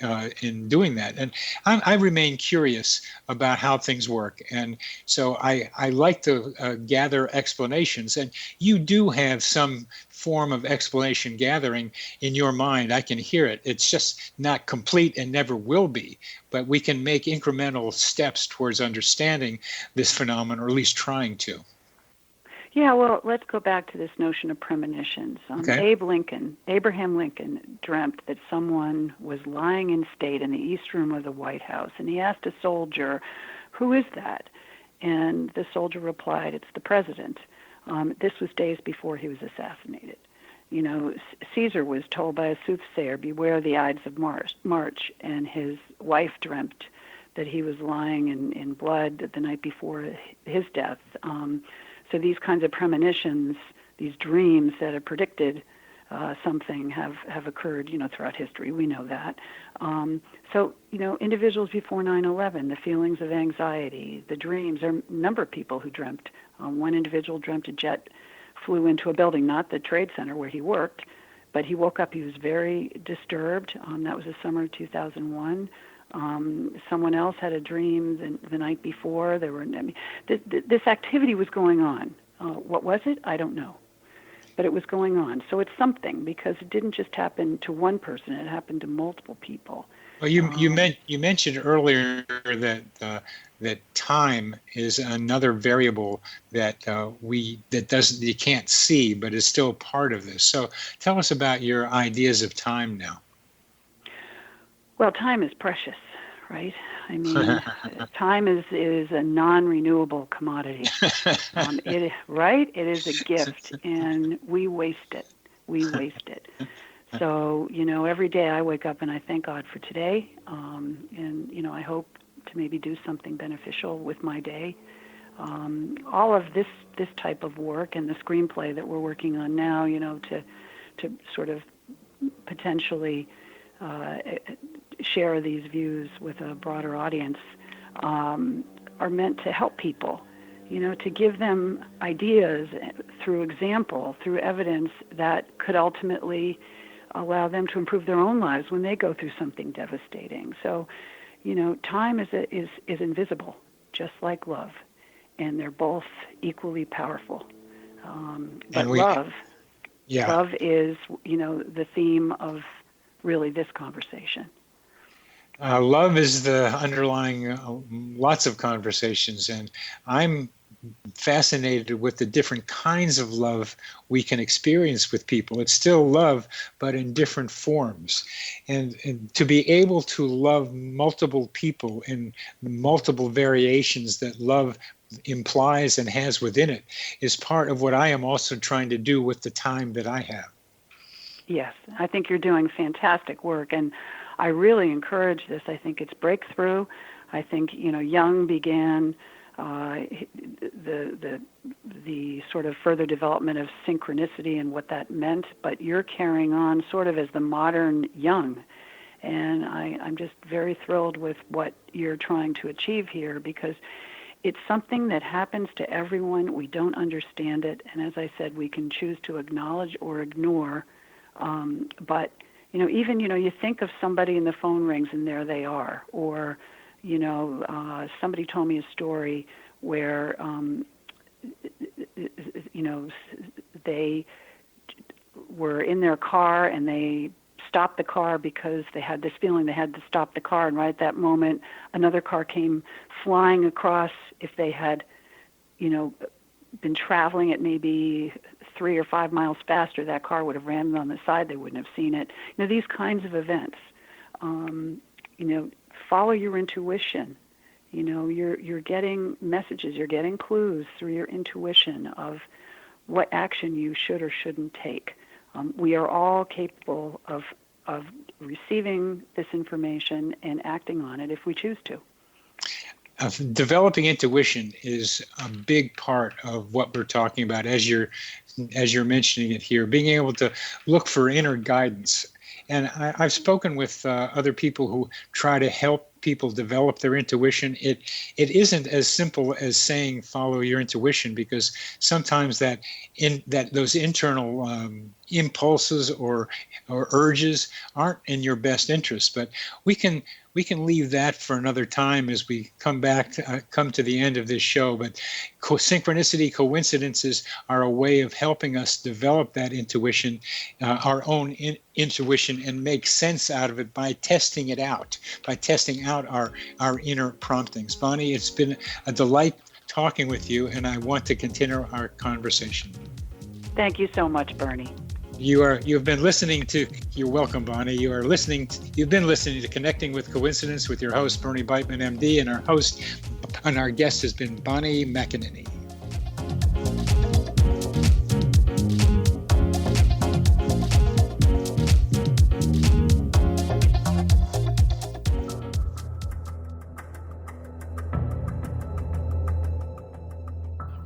[SPEAKER 2] in doing that. And I remain curious about how things work. And so I like to gather explanations. And you do have some form of explanation gathering in your mind. I can hear it. It's just not complete and never will be. But we can make incremental steps towards understanding this phenomenon, or at least trying to.
[SPEAKER 3] Yeah, well, let's go back to this notion of premonitions.
[SPEAKER 2] Okay.
[SPEAKER 3] Abraham Lincoln dreamt that someone was lying in state in the East Room of the White House, and he asked a soldier, "Who is that?" And the soldier replied, "It's the president." This was days before he was assassinated. Caesar was told by a soothsayer, "Beware the Ides of March," and his wife dreamt that he was lying in blood the night before his death. So these kinds of premonitions, these dreams that have predicted something have occurred, throughout history. We know that. So, individuals before 9/11, the feelings of anxiety, the dreams, there are a number of people who dreamt. One individual dreamt a jet flew into a building, not the Trade Center where he worked, but he woke up, he was very disturbed. That was the summer of 2001. Someone else had a dream the night before. This activity was going on. What was it? I don't know. But it was going on. So it's something, because it didn't just happen to one person. It happened to multiple people.
[SPEAKER 2] Well, you mentioned earlier that time is another variable that you can't see, but is still part of this. So tell us about your ideas of time now.
[SPEAKER 3] Well, time is precious, right? I mean, time is a non-renewable commodity. It is a gift, and we waste it. So, every day I wake up and I thank God for today, and I hope to maybe do something beneficial with my day. All of this type of work and the screenplay that we're working on now, to sort of potentially share these views with a broader audience, are meant to help people, to give them ideas through example, through evidence that could ultimately allow them to improve their own lives when they go through something devastating. So, time is invisible, just like love, and they're both equally powerful. But love is, the theme of really this conversation.
[SPEAKER 2] Love is the underlying lots of conversations, and I'm fascinated with the different kinds of love we can experience with people. It's still love, but in different forms. And to be able to love multiple people in multiple variations that love implies and has within it is part of what I am also trying to do with the time that I have.
[SPEAKER 3] Yes, I think you're doing fantastic work, and I really encourage this. I think it's breakthrough. I think, Jung began the sort of further development of synchronicity and what that meant, but you're carrying on sort of as the modern Jung. And I'm just very thrilled with what you're trying to achieve here, because it's something that happens to everyone. We don't understand it. And as I said, we can choose to acknowledge or ignore. But, even, you think of somebody and the phone rings and there they are. Or, somebody told me a story where, they were in their car and they stopped the car because they had this feeling they had to stop the car, and right at that moment another car came flying across. If they had been traveling at maybe 3 or 5 miles faster, that car would have ran on the side. They wouldn't have seen it. These kinds of events, follow your intuition. You're getting messages, you're getting clues through your intuition of what action you should or shouldn't take. We are all capable of receiving this information and acting on it if we choose to.
[SPEAKER 2] Developing intuition is a big part of what we're talking about as you're mentioning it here, being able to look for inner guidance. And I've spoken with other people who try to help people develop their intuition. It isn't as simple as saying follow your intuition, because sometimes those internal impulses or urges aren't in your best interest. But we can leave that for another time as we come to the end of this show. But synchronicity, coincidences are a way of helping us develop that intuition, our own intuition, and make sense out of it by testing it out, by testing out our inner promptings. Bonnie, it's been a delight talking with you, and I want to continue our conversation.
[SPEAKER 3] Thank you so much, Bernie.
[SPEAKER 2] You've been listening to, you're welcome, Bonnie. You've been listening to Connecting with Coincidence with your host, Bernie Beitman, MD, and our guest has been Bonnie McEneaney.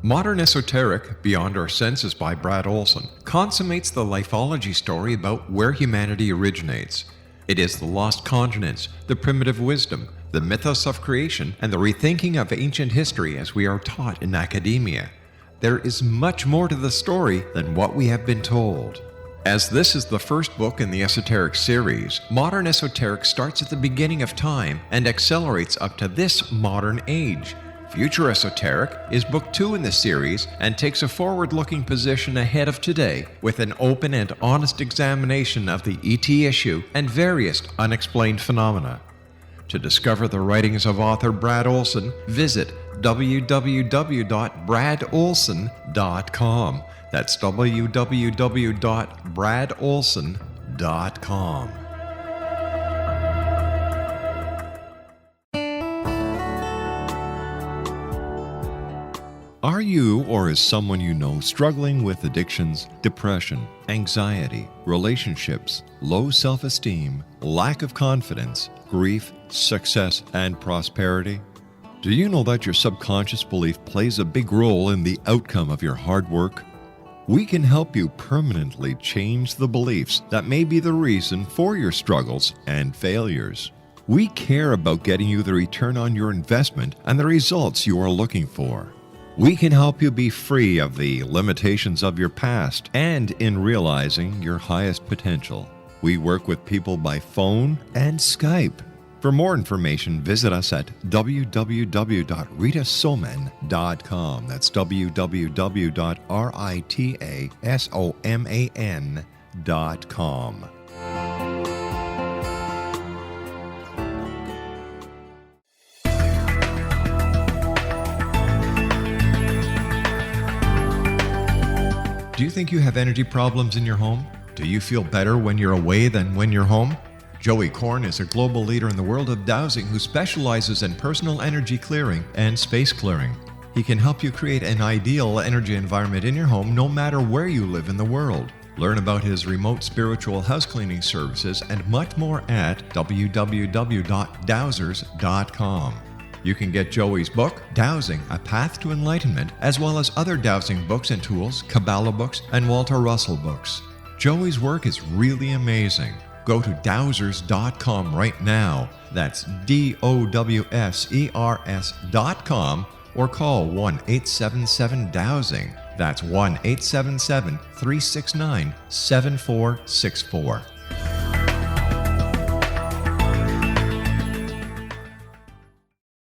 [SPEAKER 1] Modern Esoteric, Beyond Our Senses by Brad Olson, consummates the lifeology story about where humanity originates. It is the lost continents, the primitive wisdom, the mythos of creation, and the rethinking of ancient history as we are taught in academia. There is much more to the story than what we have been told. As this is the first book in the Esoteric series, Modern Esoteric starts at the beginning of time and accelerates up to this modern age. Future Esoteric is book 2 in the series and takes a forward-looking position ahead of today with an open and honest examination of the ET issue and various unexplained phenomena. To discover the writings of author Brad Olson, visit www.bradolson.com. That's www.bradolson.com. Are you or is someone you know struggling with addictions, depression, anxiety, relationships, low self-esteem, lack of confidence, grief, success, and prosperity? Do you know that your subconscious belief plays a big role in the outcome of your hard work? We can help you permanently change the beliefs that may be the reason for your struggles and failures. We care about getting you the return on your investment and the results you are looking for. We can help you be free of the limitations of your past and in realizing your highest potential. We work with people by phone and Skype. For more information, visit us at www.ritasoman.com. That's www.ritasoman.com. Do you think you have energy problems in your home? Do you feel better when you're away than when you're home? Joey Korn is a global leader in the world of dowsing who specializes in personal energy clearing and space clearing. He can help you create an ideal energy environment in your home no matter where you live in the world. Learn about his remote spiritual house cleaning services and much more at www.dowsers.com. You can get Joey's book, Dowsing, A Path to Enlightenment, as well as other dowsing books and tools, Kabbalah books, and Walter Russell books. Joey's work is really amazing. Go to dowsers.com right now. That's DOWSERS.com, or call 1-877-DOWSING. That's 1-877-369-7464.